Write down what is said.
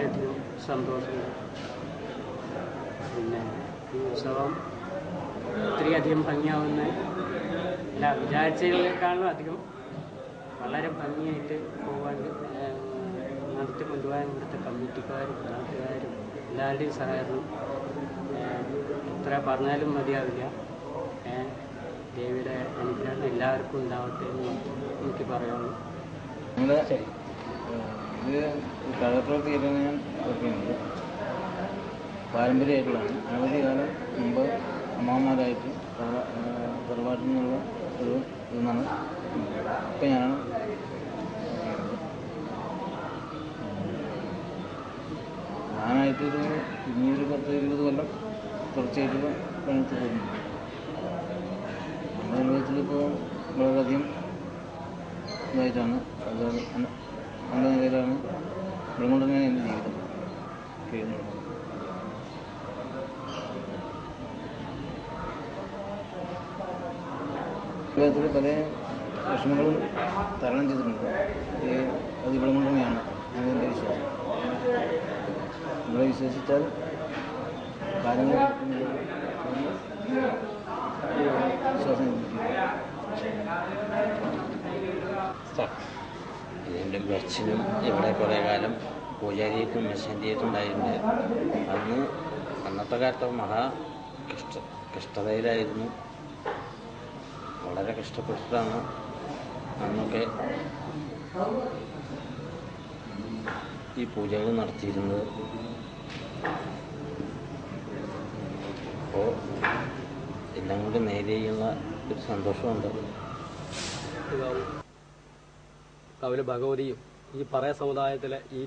വളരെയധികം സന്തോഷമുണ്ട്. പിന്നെ ഈ ഉത്സവം ഒത്തിരിയധികം ഭംഗിയാവുന്ന എല്ലാ വിചാരിച്ചതിനേക്കാളും അധികം വളരെ ഭംഗിയായിട്ട് പോകാൻ നടത്തി കൊണ്ടുപോകാൻ ഇവിടുത്തെ കമ്മിറ്റിക്കാരും നാട്ടുകാരും എല്ലാവരുടെയും സഹകരണം എത്ര പറഞ്ഞാലും മതിയാവില്ല. ദേവിയുടെ അനുഗ്രഹം എല്ലാവർക്കും ഉണ്ടാവട്ടെ എന്ന് എനിക്ക് പറയാനുള്ളൂ. ഇത് കഥാപ്രവൃത്തിയായിട്ടാണ് ഞാൻ വർക്ക് ചെയ്യുന്നത്. പാരമ്പര്യമായിട്ടുള്ളതാണ്. അനവധി കാലം മുമ്പ് അമ്മമാരായിട്ട് തറവാട്ടിൽ നിന്നുള്ള ഒരു ഇതെന്നാണ്. ഇപ്പം ഞാനാണ് ഞാനായിട്ടൊരു ഇനിയൊരു 10-20 കൊല്ലം തുടർച്ചയായിട്ടുള്ള പണിത്ത് പോകുന്നു. നമ്മുടെ അനുഭവത്തിലിപ്പോൾ വളരെയധികം ഇതായിട്ടാണ്, അത് നല്ല നിലയിലാണ് ഇവിടെ കൊണ്ട് തന്നെയാണ് എൻ്റെ ജീവിതം ചെയ്യുന്നത്. ജീവിതത്തിൽ പല വിഷമങ്ങളും തരണം ചെയ്തിട്ടുണ്ട്. അത് ഇവിടെ കൊണ്ട് തന്നെയാണ് എൻ്റെ വിശ്വാസം. നമ്മളെ വിശ്വസിച്ചാൽ കാര്യങ്ങൾ വിശ്വാസം എൻ്റെ അച്ഛനും ഇവിടെ കുറേ കാലം പൂജാരിയായിട്ടും മെസ്സേജായിട്ടും ഉണ്ടായിട്ടുണ്ട്. അന്നത്തെ കാലത്ത് കഷ്ടതയിലായിരുന്നു. വളരെ കഷ്ടപ്പെട്ടിട്ടാണ് അന്നൊക്കെ ഈ പൂജകൾ നടത്തിയിരുന്നത്. അപ്പോൾ എല്ലാം കൂടി നേരെയുള്ള ഒരു സന്തോഷമുണ്ട്. കാവിലെ ഭഗവതിയും ഈ പറയ സമുദായത്തിലെ ഈ